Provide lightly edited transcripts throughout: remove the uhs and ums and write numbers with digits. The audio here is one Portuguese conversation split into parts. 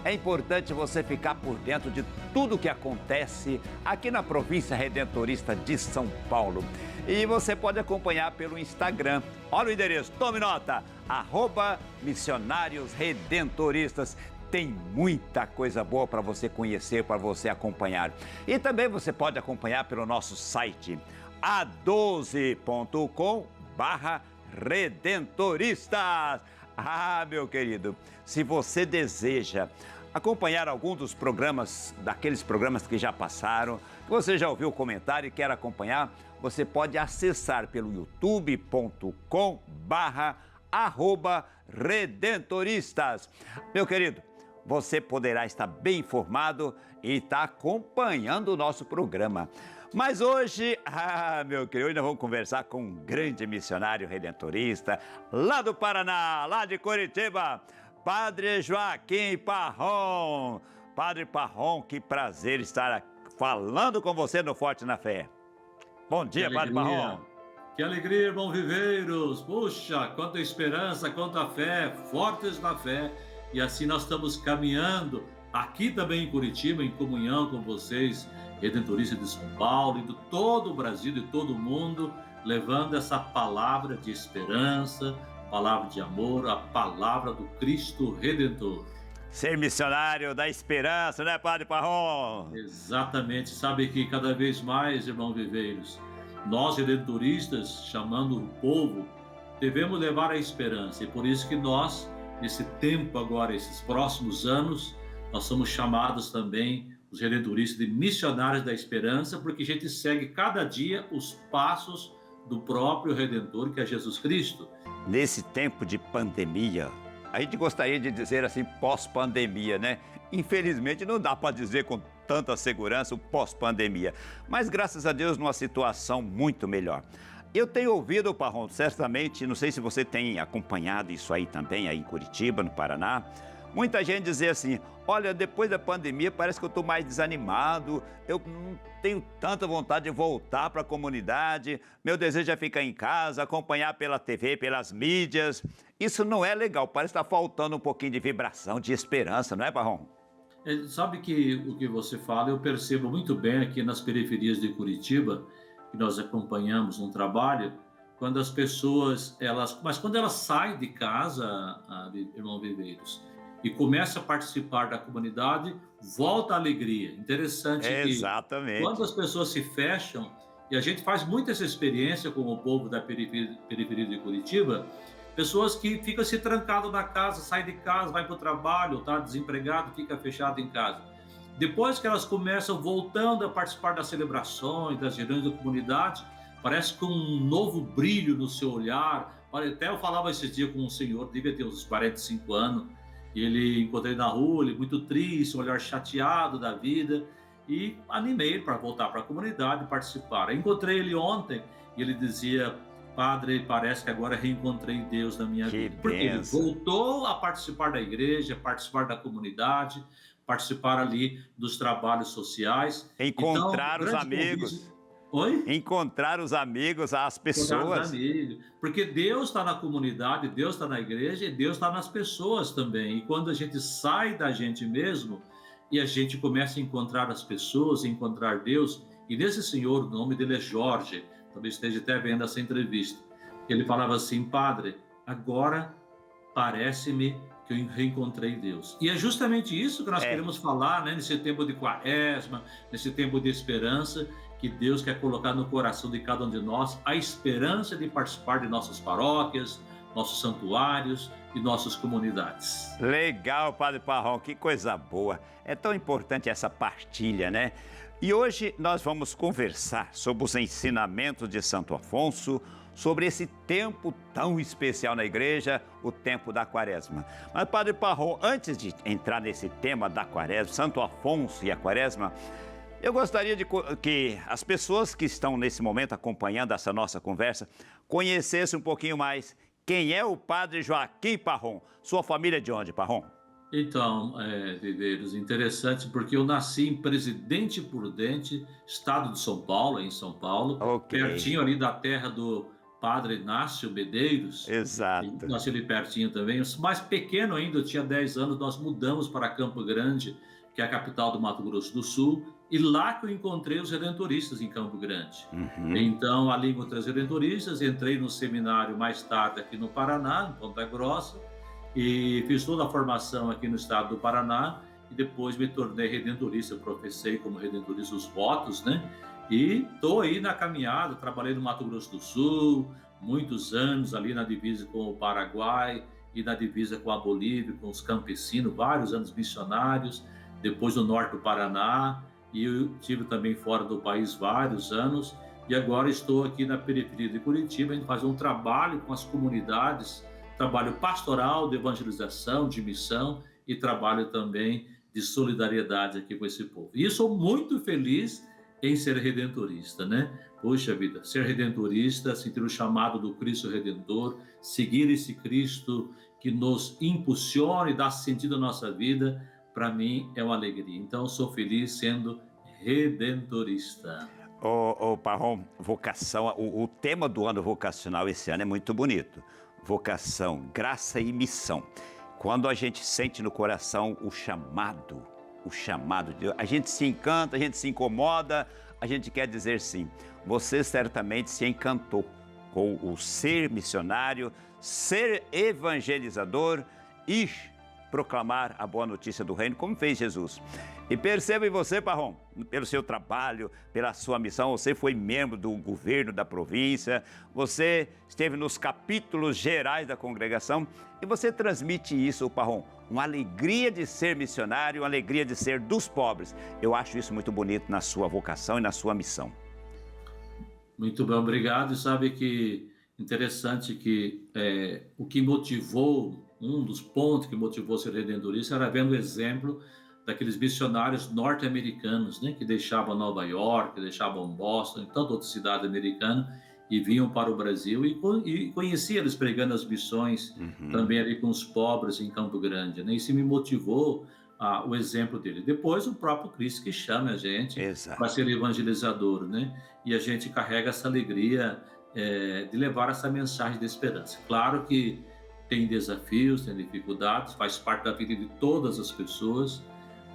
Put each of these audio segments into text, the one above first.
é importante você ficar por dentro de tudo o que acontece aqui na província redentorista de São Paulo. E você pode acompanhar pelo Instagram. Olha o endereço, tome nota, @missionários redentoristas. Tem muita coisa boa para você conhecer, para você acompanhar. E também você pode acompanhar pelo nosso site, a12.com/redentoristas. Ah, meu querido, se você deseja acompanhar algum dos programas, daqueles programas que já passaram, que você já ouviu o comentário e quer acompanhar, você pode acessar pelo youtube.com/redentoristas. Meu querido, você poderá estar bem informado e estar acompanhando o nosso programa. Mas hoje, meu querido, hoje nós vamos conversar com um grande missionário redentorista, lá do Paraná, lá de Curitiba, Padre Joaquim Parrom. Padre Parrom, que prazer estar falando com você no Forte na Fé. Bom dia, Padre Parrom. Que alegria, irmão Viveiros. Puxa, quanta esperança, quanta fé, fortes na fé. E assim nós estamos caminhando aqui também em Curitiba, em comunhão com vocês, redentoristas de São Paulo e de todo o Brasil e todo o mundo, levando essa palavra de esperança, palavra de amor, a palavra do Cristo Redentor. Ser missionário da esperança, né, Padre Parrom? Exatamente. Sabe que cada vez mais, irmão Viveiros, nós redentoristas, chamando o povo, devemos levar a esperança. E por isso que nós, nesse tempo agora, esses próximos anos, nós somos chamados também, os redentoristas, de missionários da esperança, porque a gente segue cada dia os passos do próprio Redentor, que é Jesus Cristo. Nesse tempo de pandemia, a gente gostaria de dizer assim, pós-pandemia, né? Infelizmente não dá para dizer com tanta segurança o pós-pandemia, mas graças a Deus numa situação muito melhor. Eu tenho ouvido, Parrom, certamente, não sei se você tem acompanhado isso aí também, aí em Curitiba, no Paraná, muita gente dizer assim, olha, depois da pandemia parece que eu estou mais desanimado, eu não tenho tanta vontade de voltar para a comunidade, meu desejo é ficar em casa, acompanhar pela TV, pelas mídias. Isso não é legal, parece que está faltando um pouquinho de vibração, de esperança, não é, Parrom? Sabe que o que você fala, eu percebo muito bem aqui nas periferias de Curitiba, que nós acompanhamos um trabalho, quando as pessoas, mas quando elas saem de casa, irmão Viveiros, e começa a participar da comunidade, volta a alegria. Interessante Exatamente. Que quando as pessoas se fecham, e a gente faz muito essa experiência com o povo da periferia de Curitiba, pessoas que ficam se trancado na casa, sai de casa, vai para o trabalho, está desempregado, fica fechado em casa. Depois que elas começam voltando a participar das celebrações, das reuniões da comunidade, parece com um novo brilho no seu olhar. Até eu falava esses dias com um senhor, devia ter uns 45 anos, e ele encontrei na rua, ele muito triste, um olhar chateado da vida, e animei ele para voltar para a comunidade e participar. Eu encontrei ele ontem e ele dizia, Padre, parece que agora reencontrei Deus na minha vida. Porque ele voltou a participar da igreja, participar da comunidade, participar ali dos trabalhos sociais. Encontrar os amigos. Oi? Encontrar os amigos, as pessoas. Porque Deus está na comunidade, Deus está na igreja e Deus está nas pessoas também. E quando a gente sai da gente mesmo e a gente começa a encontrar as pessoas, encontrar Deus, e nesse senhor, o nome dele é Jorge, talvez esteja até vendo essa entrevista, ele falava assim, Padre, agora parece-me que eu reencontrei Deus. E é justamente isso que nós queremos falar, né, nesse tempo de quaresma, nesse tempo de esperança, que Deus quer colocar no coração de cada um de nós a esperança de participar de nossas paróquias, nossos santuários e nossas comunidades. Legal, Padre Parrom, que coisa boa. É tão importante essa partilha, né? E hoje nós vamos conversar sobre os ensinamentos de Santo Afonso, sobre esse tempo tão especial na igreja, o tempo da quaresma. Mas, Padre Parrom, antes de entrar nesse tema da quaresma, Santo Afonso e a quaresma, eu gostaria de que as pessoas que estão nesse momento acompanhando essa nossa conversa conhecessem um pouquinho mais quem é o Padre Joaquim Parrom. Sua família é de onde, Parrom? Então, Viveiros, interessante, porque eu nasci em Presidente Prudente, estado de São Paulo, em São Paulo, pertinho ali da terra do Padre Inácio Medeiros, Exato. nasci ali pertinho também. Eu sou mais pequeno ainda, eu tinha 10 anos, nós mudamos para Campo Grande, que é a capital do Mato Grosso do Sul, e lá que eu encontrei os redentoristas em Campo Grande. Uhum. Então, ali encontrei os redentoristas, entrei no seminário mais tarde aqui no Paraná, em Ponta Grossa, e fiz toda a formação aqui no estado do Paraná, e depois me tornei redentorista, eu professei como redentorista os votos, né? E estou aí na caminhada, trabalhei no Mato Grosso do Sul, muitos anos ali na divisa com o Paraguai e na divisa com a Bolívia, com os campesinos, vários anos missionários, depois no norte do Paraná, e eu tive também fora do país vários anos, e agora estou aqui na periferia de Curitiba, indo fazer um trabalho com as comunidades, trabalho pastoral, de evangelização, de missão, e trabalho também de solidariedade aqui com esse povo. E sou muito feliz em ser redentorista, né? Poxa vida, ser redentorista, sentir o chamado do Cristo Redentor, seguir esse Cristo que nos impulsiona e dá sentido à nossa vida, para mim é uma alegria. Então, sou feliz sendo redentorista. Ô, Parrom, vocação, o tema do ano vocacional esse ano é muito bonito. Vocação, graça e missão. Quando a gente sente no coração o chamado de Deus, a gente se encanta, a gente se incomoda, a gente quer dizer sim. Você certamente se encantou com o ser missionário, ser evangelizador e proclamar a boa notícia do reino, como fez Jesus. E perceba em você, Parrom, pelo seu trabalho, pela sua missão, você foi membro do governo da província, você esteve nos capítulos gerais da congregação e você transmite isso, Parrom, uma alegria de ser missionário, uma alegria de ser dos pobres. Eu acho isso muito bonito na sua vocação e na sua missão. Muito bem, obrigado. E sabe que interessante que o que motivou, um dos pontos que motivou ser redentorista era vendo o exemplo daqueles missionários norte-americanos, né, que deixavam Nova York, que deixavam Boston e tanta outra cidade americana e vinham para o Brasil e conhecia eles pregando as missões também ali com os pobres em Campo Grande, né? Isso me motivou o exemplo dele. Depois o próprio Cristo que chama a gente para ser evangelizador, né? E a gente carrega essa alegria de levar essa mensagem de esperança. Claro que tem desafios, tem dificuldades, faz parte da vida de todas as pessoas,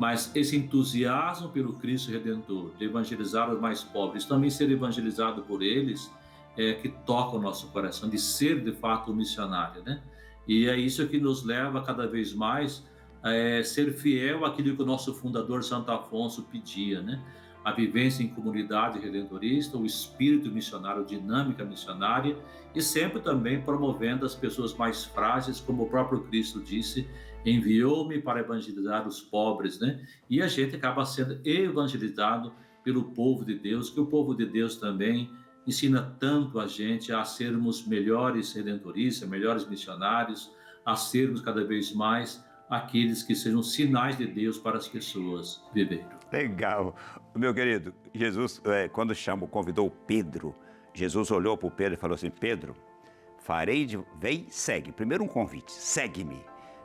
mas esse entusiasmo pelo Cristo Redentor, de evangelizar os mais pobres, também ser evangelizado por eles, que toca o nosso coração, de ser de fato um missionário, né? E é isso que nos leva cada vez mais a ser fiel àquilo que o nosso fundador Santo Afonso pedia, né? A vivência em comunidade redentorista, o espírito missionário, dinâmica missionária, e sempre também promovendo as pessoas mais frágeis, como o próprio Cristo disse, enviou-me para evangelizar os pobres, né? E a gente acaba sendo evangelizado pelo povo de Deus, que o povo de Deus também ensina tanto a gente a sermos melhores redentoristas, melhores missionários, a sermos cada vez mais aqueles que sejam sinais de Deus para as pessoas viverem. Legal. Meu querido, Jesus, quando convidou Pedro, Jesus olhou para o Pedro e falou assim: Pedro, vem, segue. Primeiro um convite, segue-me.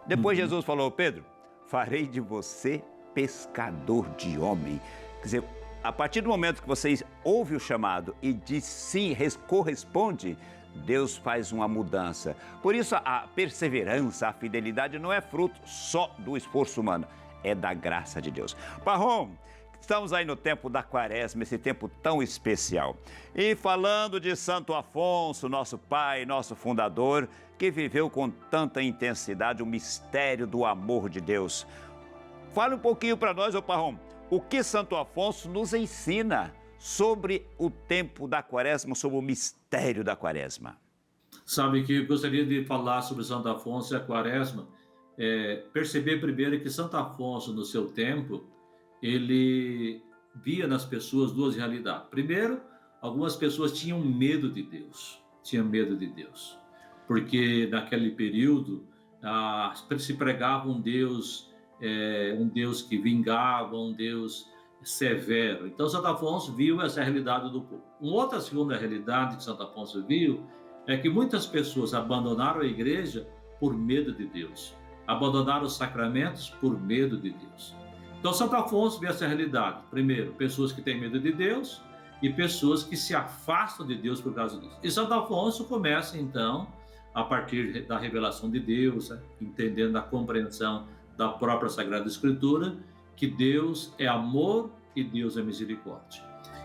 Depois Jesus falou: Pedro, farei de você pescador de homem. Quer dizer, a partir do momento que você ouve o chamado e diz sim, corresponde, Deus faz uma mudança. Por isso a perseverança, a fidelidade não é fruto só do esforço humano, é da graça de Deus. Parrom, estamos aí no tempo da Quaresma, esse tempo tão especial. E falando de Santo Afonso, nosso pai, nosso fundador, que viveu com tanta intensidade o mistério do amor de Deus. Fale um pouquinho para nós, Parrom, o que Santo Afonso nos ensina sobre o tempo da Quaresma, sobre o mistério da Quaresma. Sabe que eu gostaria de falar sobre Santo Afonso e a Quaresma, perceber primeiro que Santo Afonso, no seu tempo, ele via nas pessoas duas realidades. Primeiro, algumas pessoas tinham medo de Deus, porque naquele período se pregava um Deus que vingava, um Deus severo. Então, Santo Afonso viu essa realidade do povo. Uma outra segunda realidade que Santo Afonso viu é que muitas pessoas abandonaram a igreja por medo de Deus, abandonaram os sacramentos por medo de Deus. Então, Santo Afonso viu essa realidade. Primeiro, pessoas que têm medo de Deus, e pessoas que se afastam de Deus por causa disso. E Santo Afonso começa, então, a partir da revelação de Deus, né, entendendo a compreensão da própria Sagrada Escritura, que Deus é amor e Deus é misericórdia.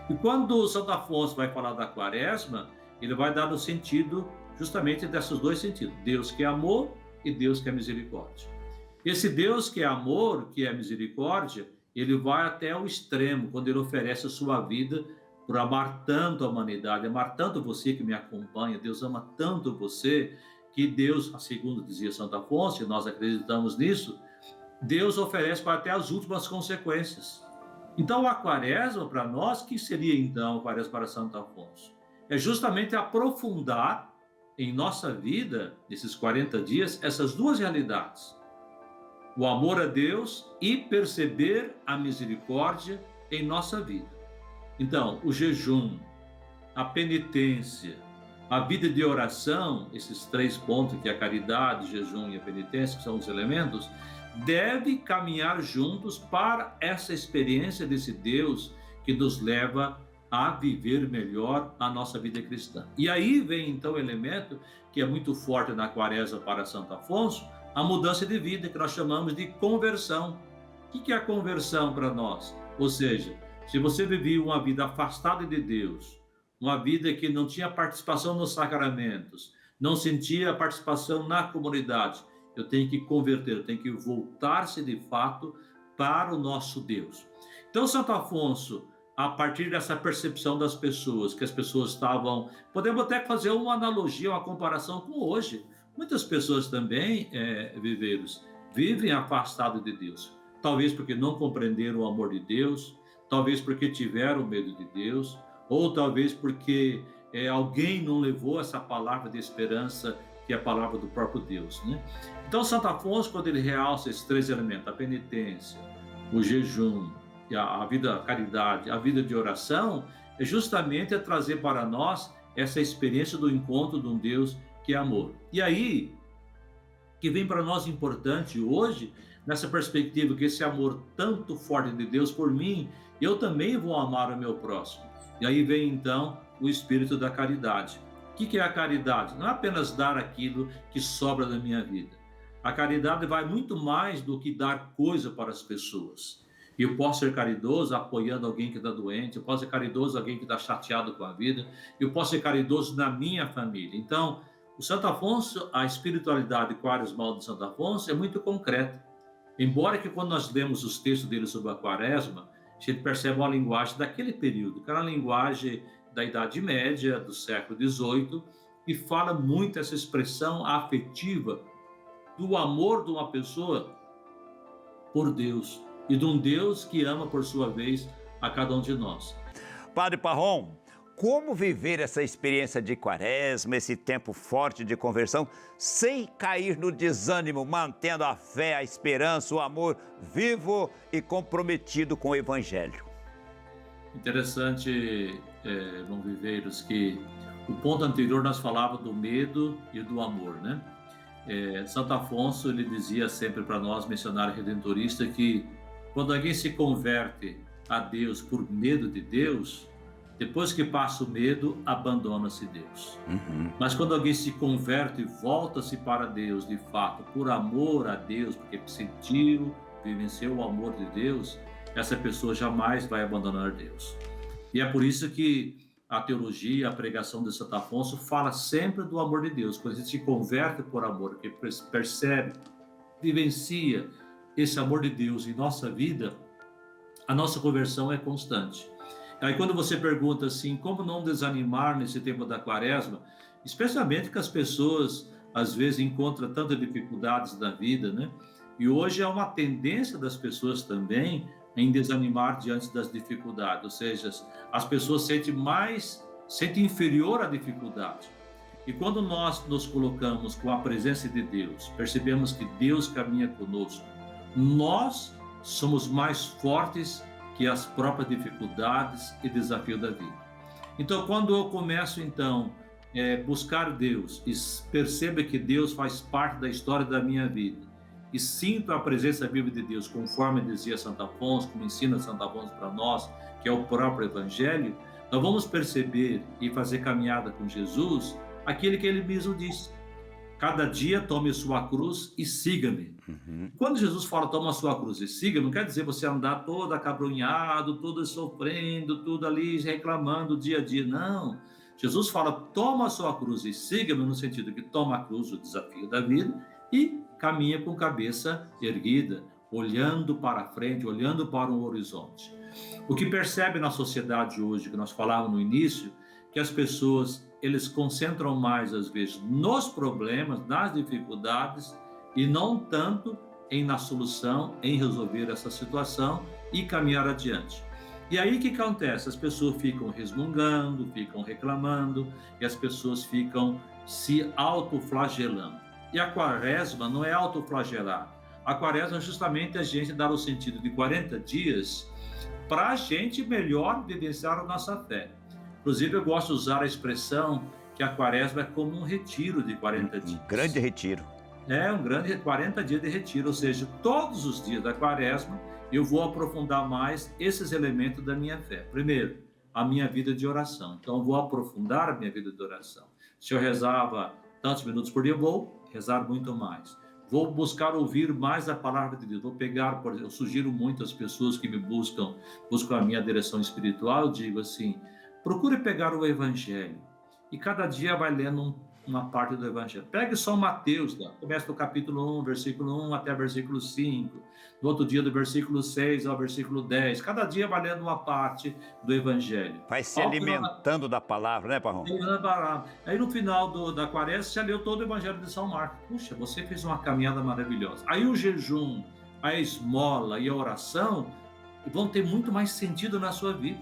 E quando Santo Afonso vai falar da quaresma, ele vai dar no sentido justamente desses dois sentidos: Deus que é amor e Deus que é misericórdia. Esse Deus que é amor, que é misericórdia, ele vai até o extremo, quando ele oferece a sua vida por amar tanto a humanidade, amar tanto você que me acompanha. Deus ama tanto você, que Deus, segundo dizia Santo Afonso, e nós acreditamos nisso, Deus oferece para até as últimas consequências. Então, a quaresma, para nós, que seria então a quaresma para Santo Afonso? É justamente aprofundar em nossa vida, nesses 40 dias, essas duas realidades: o amor a Deus e perceber a misericórdia em nossa vida. Então, o jejum, a penitência, a vida de oração, esses três pontos, que é a caridade, o jejum e a penitência, que são os elementos, deve caminhar juntos para essa experiência desse Deus que nos leva a viver melhor a nossa vida cristã. E aí vem então o elemento que é muito forte na quaresma para Santo Afonso, a mudança de vida, que nós chamamos de conversão. O que é a conversão para nós? Ou seja, se você vivia uma vida afastada de Deus, uma vida que não tinha participação nos sacramentos, não sentia participação na comunidade, eu tenho que converter, eu tenho que voltar-se de fato para o nosso Deus. Então, Santo Afonso, a partir dessa percepção das pessoas, que as pessoas estavam... Podemos até fazer uma analogia, uma comparação com hoje. Muitas pessoas também, viveiros, vivem afastados de Deus. Talvez porque não compreenderam o amor de Deus, talvez porque tiveram medo de Deus, ou talvez porque alguém não levou essa palavra de esperança, que é a palavra do próprio Deus, né? Então, Santo Afonso, quando ele realça esses três elementos, a penitência, o jejum, a vida, a caridade, a vida de oração, é justamente trazer para nós essa experiência do encontro de um Deus que é amor. E aí, que vem para nós importante hoje, nessa perspectiva que esse amor tanto forte de Deus por mim, eu também vou amar o meu próximo. E aí vem então o espírito da caridade. O que é a caridade? Não é apenas dar aquilo que sobra da minha vida. A caridade vai muito mais do que dar coisa para as pessoas. Eu posso ser caridoso apoiando alguém que está doente, eu posso ser caridoso alguém que está chateado com a vida, eu posso ser caridoso na minha família. Então, o Santo Afonso, a espiritualidade quaresmal de Santo Afonso é muito concreta. Embora que quando nós lemos os textos dele sobre a quaresma, a gente percebe uma linguagem daquele período, que era a linguagem da Idade Média, do século XVIII, e fala muito essa expressão afetiva do amor de uma pessoa por Deus, e de um Deus que ama, por sua vez, a cada um de nós. Padre Parrom, como viver essa experiência de quaresma, esse tempo forte de conversão, sem cair no desânimo, mantendo a fé, a esperança, o amor vivo e comprometido com o Evangelho? Interessante, João Viveiros, que o ponto anterior nós falávamos do medo e do amor, né? Santo Afonso, ele dizia sempre para nós, missionário redentorista, que quando alguém se converte a Deus por medo de Deus, depois que passa o medo, abandona-se Deus. Mas quando alguém se converte e volta-se para Deus, de fato, por amor a Deus, porque sentiu, vivenciou o amor de Deus, essa pessoa jamais vai abandonar Deus. E é por isso que a teologia, a pregação de Santo Afonso fala sempre do amor de Deus. Quando a gente se converte por amor, que percebe, vivencia esse amor de Deus em nossa vida, a nossa conversão é constante. Aí quando você pergunta assim, como não desanimar nesse tempo da quaresma, especialmente que as pessoas às vezes encontram tantas dificuldades na vida, né? E hoje é uma tendência das pessoas também em desanimar diante das dificuldades, ou seja, as pessoas sentem inferior à dificuldade. E quando nós nos colocamos com a presença de Deus, percebemos que Deus caminha conosco, nós somos mais fortes que as próprias dificuldades e desafios da vida. Então, quando eu começo, então, buscar Deus e percebo que Deus faz parte da história da minha vida e sinto a presença viva de Deus, conforme dizia Santo Afonso, como ensina Santo Afonso para nós, que é o próprio Evangelho, nós vamos perceber e fazer caminhada com Jesus aquilo que ele mesmo disse: cada dia tome sua cruz e siga-me. Uhum. Quando Jesus fala toma sua cruz e siga, não quer dizer você andar todo acabrunhado, todo sofrendo, tudo ali reclamando dia a dia. Não. Jesus fala toma a sua cruz e siga-me, no sentido que toma a cruz, o desafio da vida, e caminha com cabeça erguida, olhando para frente, olhando para um horizonte. O que percebe na sociedade hoje, que nós falávamos no início, que as pessoas eles concentram mais às vezes nos problemas, nas dificuldades e não tanto na solução, em resolver essa situação e caminhar adiante. E aí o que acontece? As pessoas ficam resmungando, ficam reclamando e as pessoas ficam se autoflagelando. E a quaresma não é autoflagelar. A quaresma é justamente a gente dar o sentido de 40 dias para a gente melhor vivenciar a nossa fé. Inclusive, eu gosto de usar a expressão que a quaresma é como um retiro de 40 dias. Um grande retiro. É um grande 40 dias de retiro, ou seja, todos os dias da quaresma eu vou aprofundar mais esses elementos da minha fé. Primeiro, a minha vida de oração. Então, eu vou aprofundar a minha vida de oração. Se eu rezava tantos minutos por dia, eu vou rezar muito mais. Vou buscar ouvir mais a palavra de Deus. Vou pegar, eu sugiro muito às pessoas que me buscam a minha direção espiritual, eu digo assim: procure pegar o Evangelho e cada dia vai lendo uma parte do Evangelho. Pegue só Mateus, começa do capítulo 1, versículo 1 até versículo 5. No outro dia, do versículo 6 ao versículo 10. Cada dia vai lendo uma parte do Evangelho. Vai se alimentando da palavra, né, Parrom? Aí no final da quaresma, você leu todo o Evangelho de São Marcos. Puxa, você fez uma caminhada maravilhosa. Aí o jejum, a esmola e a oração vão ter muito mais sentido na sua vida.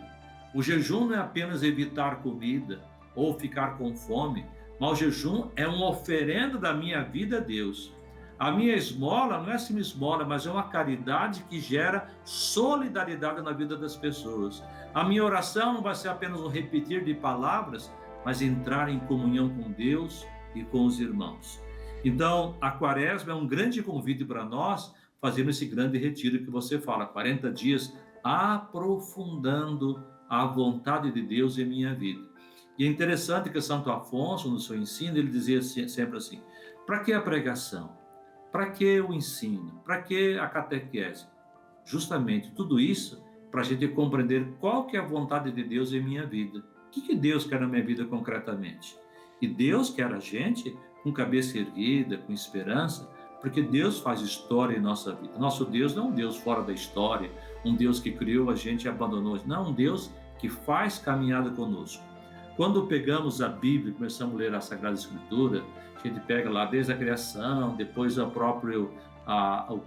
O jejum não é apenas evitar comida ou ficar com fome, mas o jejum é uma oferenda da minha vida a Deus. A minha esmola não é assim uma esmola, mas é uma caridade que gera solidariedade na vida das pessoas. A minha oração não vai ser apenas um repetir de palavras, mas entrar em comunhão com Deus e com os irmãos. Então, a quaresma é um grande convite para nós fazermos esse grande retiro que você fala, 40 dias aprofundando a vontade de Deus em minha vida. E é interessante que Santo Afonso, no seu ensino, ele dizia sempre assim: para que a pregação? Para que o ensino? Para que a catequese? Justamente tudo isso para a gente compreender qual que é a vontade de Deus em minha vida. O que Deus quer na minha vida concretamente? E Deus quer a gente com cabeça erguida, com esperança, porque Deus faz história em nossa vida. Nosso Deus não é um Deus fora da história, um Deus que criou a gente e abandonou. Não, um Deus que faz caminhada conosco. Quando pegamos a Bíblia e começamos a ler a Sagrada Escritura, a gente pega lá desde a criação, depois o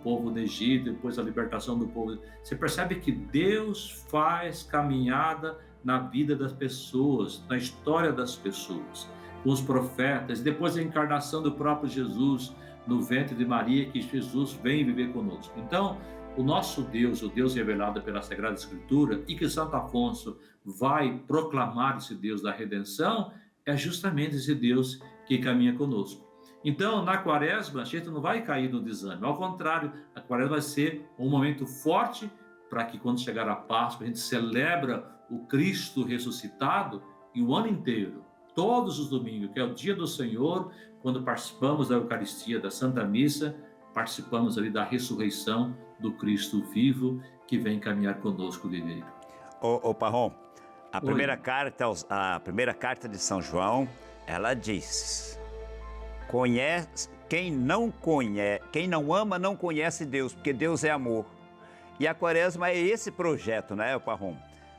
povo do Egito, depois a libertação do povo. Você percebe que Deus faz caminhada na vida das pessoas, na história das pessoas, com os profetas, depois a encarnação do próprio Jesus no ventre de Maria, que Jesus vem viver conosco. Então, o nosso Deus, o Deus revelado pela Sagrada Escritura, e que Santo Afonso vai proclamar esse Deus da redenção, é justamente esse Deus que caminha conosco. Então, na quaresma, a gente não vai cair no desânimo. Ao contrário, a quaresma vai ser um momento forte para que, quando chegar a Páscoa, a gente celebra o Cristo ressuscitado e o ano inteiro, todos os domingos, que é o dia do Senhor, quando participamos da Eucaristia, da Santa Missa, participamos ali da ressurreição do Cristo vivo que vem caminhar conosco, Viveiro. Ô Parrom, a primeira carta de São João, ela diz: quem não ama não conhece Deus, porque Deus é amor. E a quaresma é esse projeto, né, Parrom?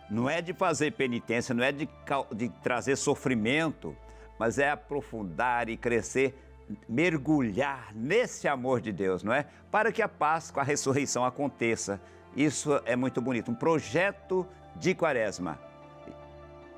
Não é de fazer penitência, não é de trazer sofrimento, mas é aprofundar e crescer, mergulhar nesse amor de Deus, não é? Para que a Páscoa, a ressurreição aconteça. Isso é muito bonito, um projeto de quaresma.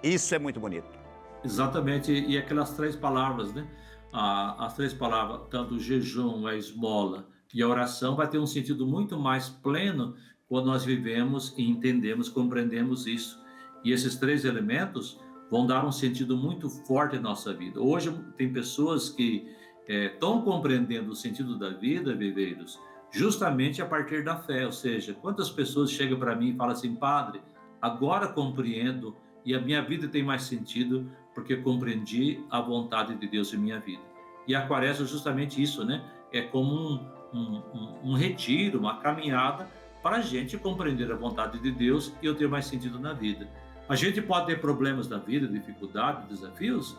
Isso é muito bonito. Exatamente, e aquelas três palavras, né? As três palavras, tanto o jejum, a esmola e a oração, vai ter um sentido muito mais pleno quando nós vivemos e entendemos, compreendemos isso. E esses três elementos vão dar um sentido muito forte em nossa vida. Hoje tem pessoas que estão compreendendo o sentido da vida, Viveiros, justamente a partir da fé. Ou seja, quantas pessoas chegam para mim e falam assim: padre, agora compreendo e a minha vida tem mais sentido porque compreendi a vontade de Deus em minha vida. E a quaresma é justamente isso, né? É como um retiro, uma caminhada para a gente compreender a vontade de Deus e eu ter mais sentido na vida. A gente pode ter problemas na vida, dificuldades, desafios,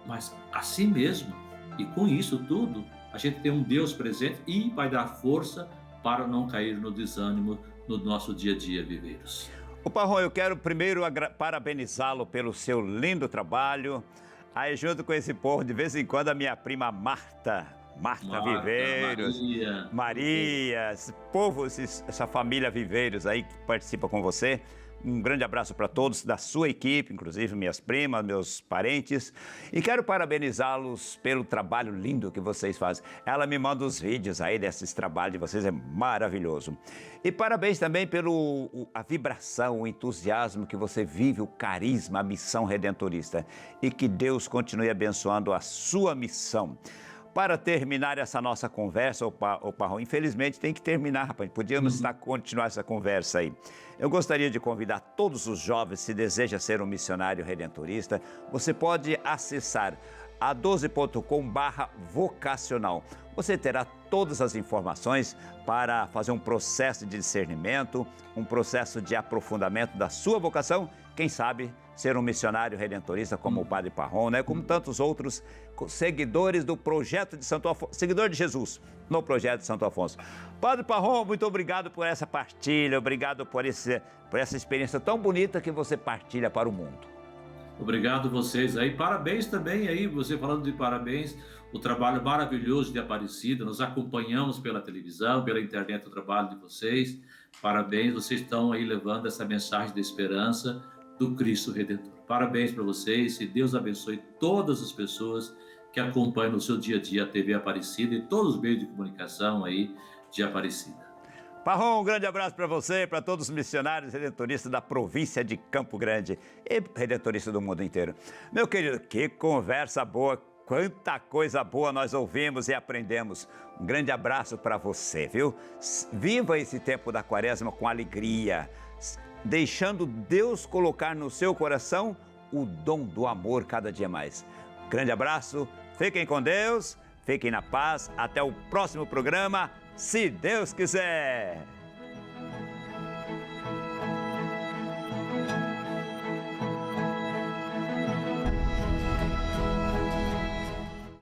mas assim mesmo, e com isso tudo, a gente tem um Deus presente e vai dar força para não cair no desânimo no nosso dia a dia, viveiros. Ô Parrom, eu quero primeiro parabenizá-lo pelo seu lindo trabalho. Aí, junto com esse povo, de vez em quando, a minha prima Marta Viveiros, Maria, esse povo, essa família Viveiros aí que participa com você. Um grande abraço para todos da sua equipe, inclusive minhas primas, meus parentes. E quero parabenizá-los pelo trabalho lindo que vocês fazem. Ela me manda os vídeos aí desses trabalhos de vocês, é maravilhoso. E parabéns também pela vibração, o entusiasmo que você vive, o carisma, a missão redentorista. E que Deus continue abençoando a sua missão. Para terminar essa nossa conversa, ô Parrom, infelizmente tem que terminar, rapaz. Podíamos continuar essa conversa aí. Eu gostaria de convidar todos os jovens, se deseja ser um missionário redentorista, você pode acessar a12.com/vocacional. Você terá todas as informações para fazer um processo de discernimento, um processo de aprofundamento da sua vocação, quem sabe ser um missionário redentorista como o Padre Parrom, né? Como tantos outros seguidores do projeto de Santo Afonso, seguidor de Jesus no projeto de Santo Afonso. Padre Parrom, muito obrigado por essa partilha, obrigado por essa experiência tão bonita que você partilha para o mundo. Obrigado vocês aí, parabéns também aí, você falando de parabéns, o trabalho maravilhoso de Aparecida, nós acompanhamos pela televisão, pela internet o trabalho de vocês, parabéns, vocês estão aí levando essa mensagem de esperança do Cristo Redentor. Parabéns para vocês e Deus abençoe todas as pessoas que acompanham no seu dia a dia a TV Aparecida e todos os meios de comunicação aí de Aparecida. Parrom, um grande abraço para você, para todos os missionários redentoristas da província de Campo Grande e redentoristas do mundo inteiro. Meu querido, que conversa boa, quanta coisa boa nós ouvimos e aprendemos. Um grande abraço para você, viu? Viva esse tempo da quaresma com alegria, deixando Deus colocar no seu coração o dom do amor cada dia mais. Grande abraço, fiquem com Deus, fiquem na paz, até o próximo programa, se Deus quiser.